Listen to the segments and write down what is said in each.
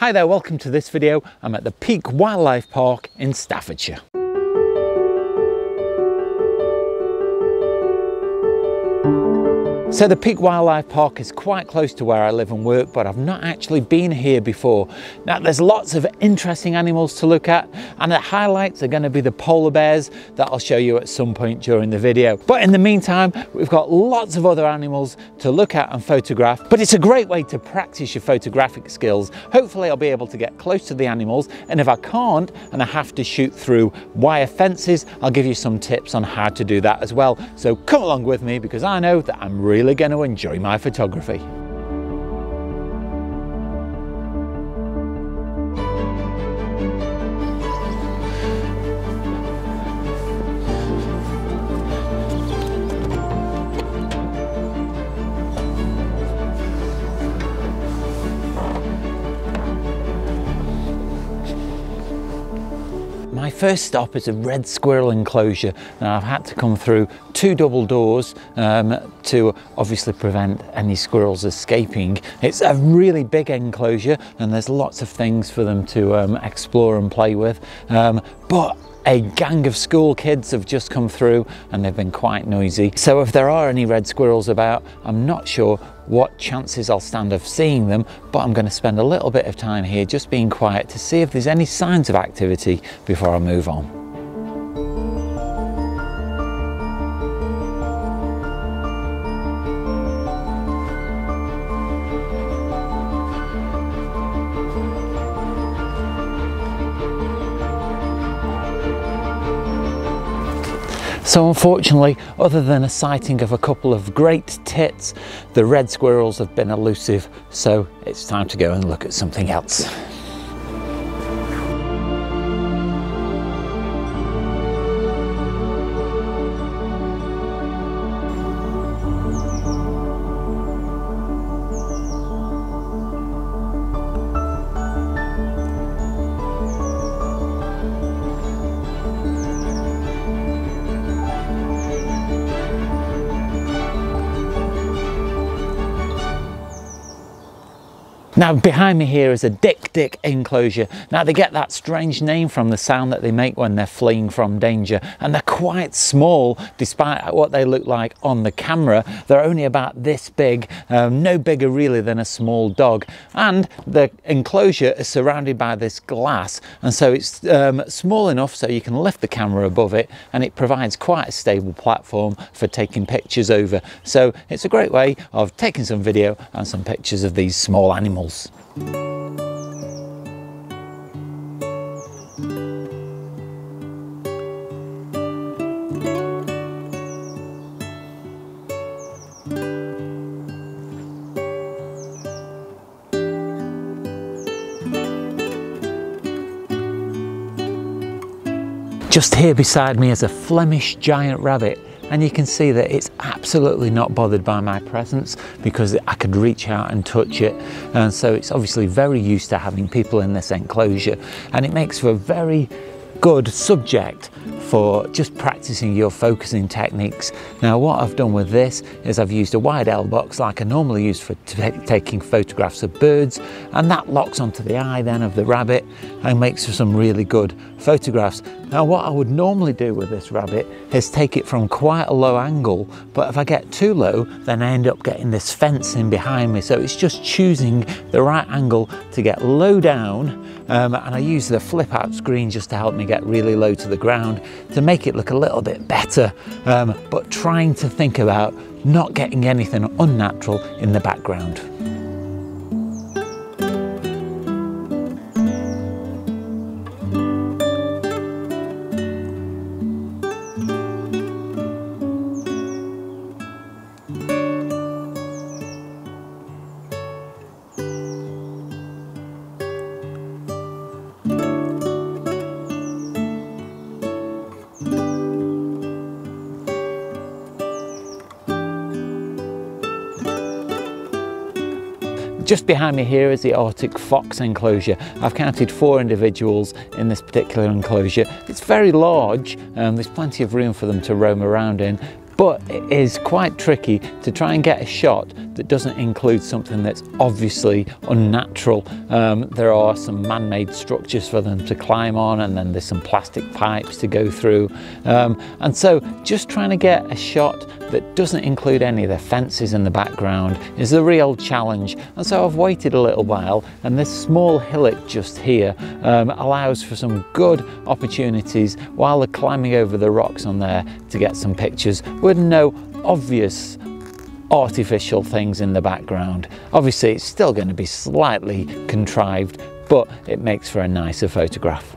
Hi there, welcome to this video. I'm at the Peak Wildlife Park in Staffordshire. So the Peak Wildlife Park is quite close to where I live and work, but I've not actually been here before. Now there's lots of interesting animals to look at, and the highlights are going to be the polar bears that I'll show you at some point during the video. But in the meantime, we've got lots of other animals to look at and photograph, but it's a great way to practice your photographic skills. Hopefully I'll be able to get close to the animals, and if I can't and I have to shoot through wire fences, I'll give you some tips on how to do that as well. So come along with me, because I know that I'm really going to enjoy my photography. My first stop is a red squirrel enclosure. Now I've had to come through two double doors to obviously prevent any squirrels escaping. It's a really big enclosure and there's lots of things for them to explore and play with, but a gang of school kids have just come through and they've been quite noisy. So if there are any red squirrels about, I'm not sure what chances I'll stand of seeing them, but I'm going to spend a little bit of time here just being quiet to see if there's any signs of activity before I move on. So unfortunately, other than a sighting of a couple of great tits, the red squirrels have been elusive, so it's time to go and look at something else. Now behind me here is a Dik Dik enclosure. Now they get that strange name from the sound that they make when they're fleeing from danger, and they're quite small despite what they look like on the camera. They're only about this big, no bigger really than a small dog, and the enclosure is surrounded by this glass, and so it's small enough so you can lift the camera above it, and it provides quite a stable platform for taking pictures over. So it's a great way of taking some video and some pictures of these small animals. Just here beside me is a Flemish giant rabbit, and you can see that it's absolutely not bothered by my presence because I could reach out and touch it, and so it's obviously very used to having people in this enclosure, and it makes for a very good subject for just practicing your focusing techniques. Now what I've done with this is I've used a wide L box like I normally use for taking photographs of birds, and that locks onto the eye then of the rabbit and makes for some really good photographs. Now what I would normally do with this rabbit is take it from quite a low angle, but if I get too low then I end up getting this fence in behind me, so it's just choosing the right angle to get low down, and I use the flip out screen just to help me get really low to the ground to make it look a little bit better, but trying to think about not getting anything unnatural in the background. Just behind me here is the Arctic fox enclosure. I've counted 4 individuals in this particular enclosure. It's very large, there's plenty of room for them to roam around in, But it is quite tricky to try and get a shot that doesn't include something that's obviously unnatural. There are some man-made structures for them to climb on, and then there's some plastic pipes to go through. And so just trying to get a shot that doesn't include any of the fences in the background is a real challenge. And so I've waited a little while, and this small hillock just here allows for some good opportunities while they're climbing over the rocks on there to get some pictures with no obvious artificial things in the background. Obviously it's still going to be slightly contrived, but it makes for a nicer photograph.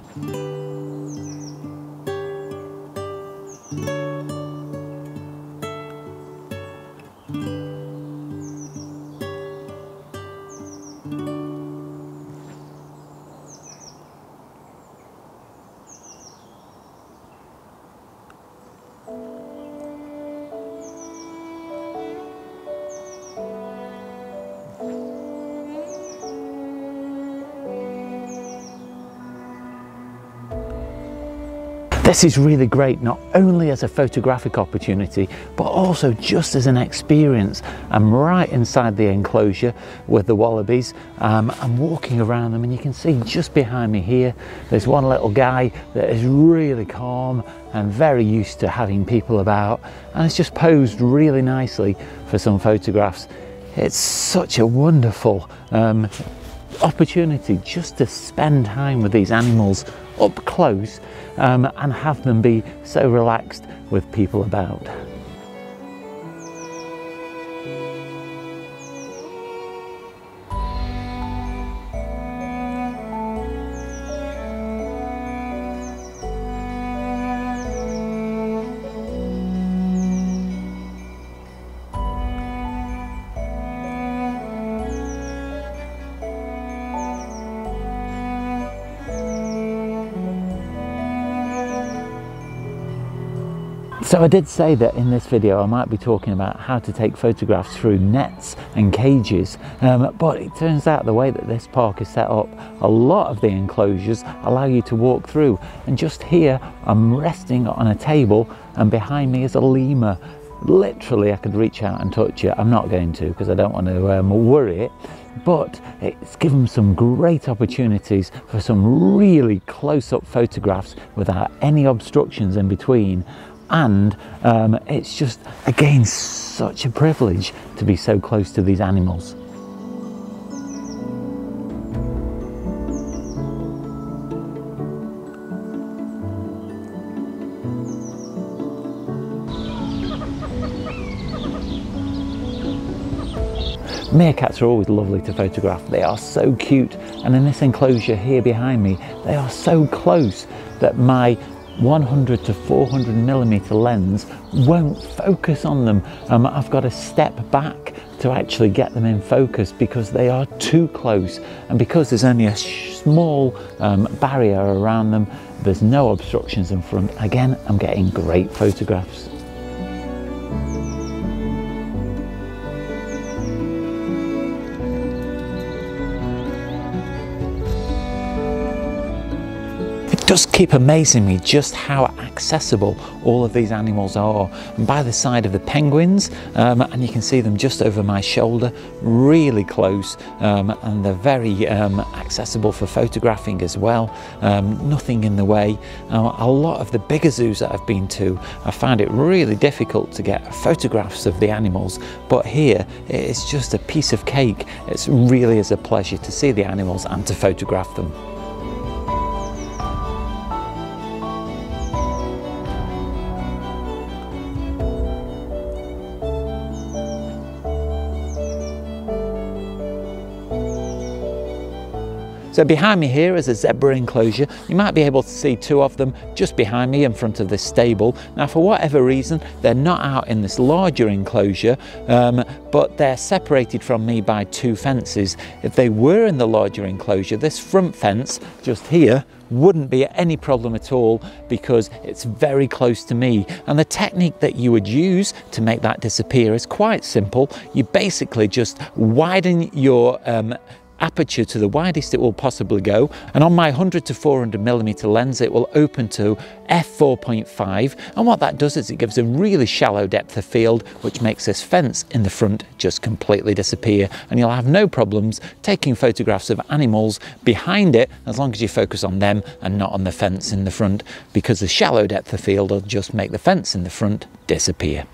This is really great, not only as a photographic opportunity, but also just as an experience. I'm right inside the enclosure with the wallabies. I'm walking around them, and you can see just behind me here, there's one little guy that is really calm and very used to having people about, and it's just posed really nicely for some photographs. It's such a wonderful opportunity just to spend time with these animals up close and have them be so relaxed with people about. So I did say that in this video I might be talking about how to take photographs through nets and cages, but it turns out the way that this park is set up, a lot of the enclosures allow you to walk through, and just here I'm resting on a table and behind me is a lemur. Literally I could reach out and touch it. I'm not going to, because I don't want to worry it, but it's given some great opportunities for some really close-up photographs without any obstructions in between. And it's just, again, such a privilege to be so close to these animals. Meerkats are always lovely to photograph. They are so cute, and in this enclosure here behind me, they are so close that my 100 to 400 millimeter lens won't focus on them. I've got to step back to actually get them in focus because they are too close, and because there's only a small barrier around them, there's no obstructions in front. Again, I'm getting great photographs. It does keep amazing me just how accessible all of these animals are. I'm by the side of the penguins, and you can see them just over my shoulder, really close, and they're very accessible for photographing as well. Nothing in the way. A lot of the bigger zoos that I've been to, I found it really difficult to get photographs of the animals, but here it's just a piece of cake. It really is a pleasure to see the animals and to photograph them. So behind me here is a zebra enclosure. You might be able to see two of them just behind me in front of this stable. Now, for whatever reason, they're not out in this larger enclosure, but they're separated from me by two fences. If they were in the larger enclosure, this front fence just here wouldn't be any problem at all because it's very close to me. And the technique that you would use to make that disappear is quite simple. You basically just widen your aperture to the widest it will possibly go, and on my 100 to 400mm lens it will open to f4.5, and what that does is it gives a really shallow depth of field, which makes this fence in the front just completely disappear, and you'll have no problems taking photographs of animals behind it as long as you focus on them and not on the fence in the front, because the shallow depth of field will just make the fence in the front disappear.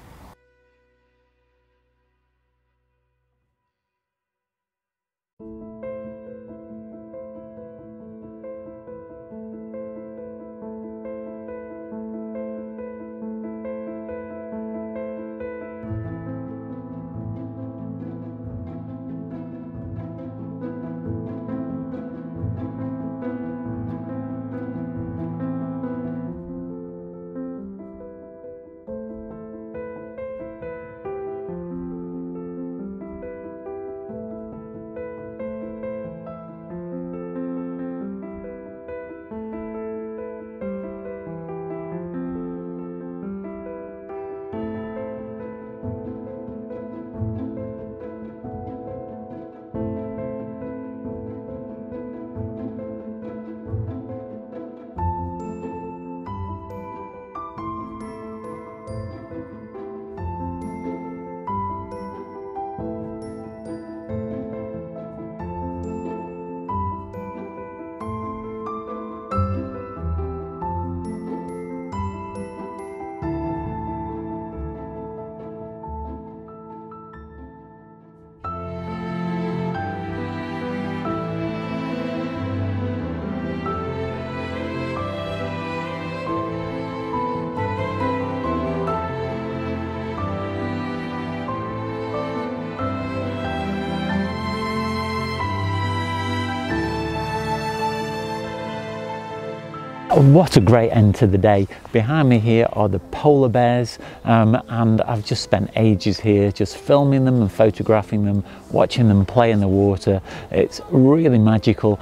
What a great end to the day. Behind me here are the polar bears, and I've just spent ages here just filming them and photographing them, watching them play in the water. It's really magical.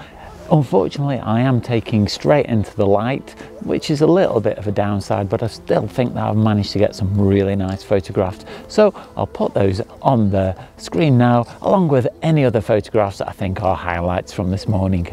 Unfortunately, I am taking straight into the light, which is a little bit of a downside, but I still think that I've managed to get some really nice photographs. So I'll put those on the screen now, along with any other photographs that I think are highlights from this morning.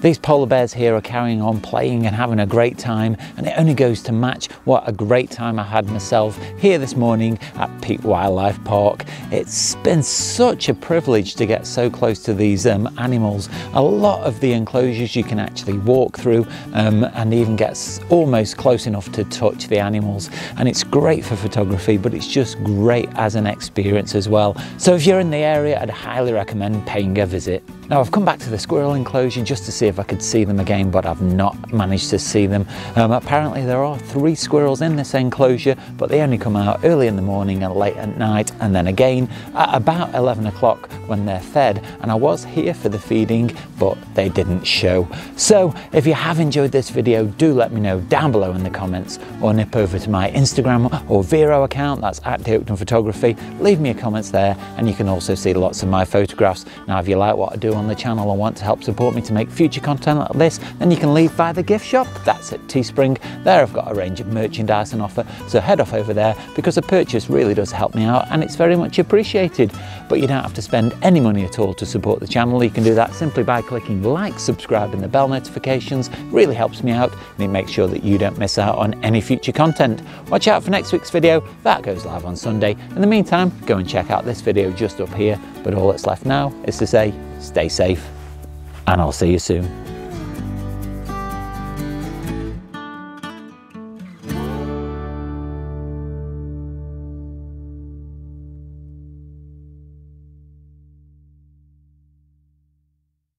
These polar bears here are carrying on playing and having a great time, and it only goes to match what a great time I had myself here this morning at Peak Wildlife Park. It's been such a privilege to get so close to these animals. A lot of the enclosures you can actually walk through and even get almost close enough to touch the animals, and it's great for photography, but it's just great as an experience as well. So if you're in the area, I'd highly recommend paying a visit. Now I've come back to the squirrel enclosure just to see if I could see them again, but I've not managed to see them. Apparently there are 3 squirrels in this enclosure, but they only come out early in the morning and late at night, and then again at about 11 o'clock when they're fed. And I was here for the feeding, but they didn't show. So if you have enjoyed this video, do let me know down below in the comments, or nip over to my Instagram or Vero account, that's at Oakden Photography. Leave me a comment there, and you can also see lots of my photographs. Now if you like what I do on the channel and want to help support me to make future content like this, then you can leave via the gift shop. That's at Teespring. There I've got a range of merchandise on offer, so head off over there, because a purchase really does help me out and it's very much appreciated. But you don't have to spend any money at all to support the channel. You can do that simply by clicking like, subscribe and the bell notifications. It really helps me out, and it makes sure that you don't miss out on any future content. Watch out for next week's video, that goes live on Sunday. In the meantime, go and check out this video just up here. But all that's left now is to say, stay safe, and I'll see you soon.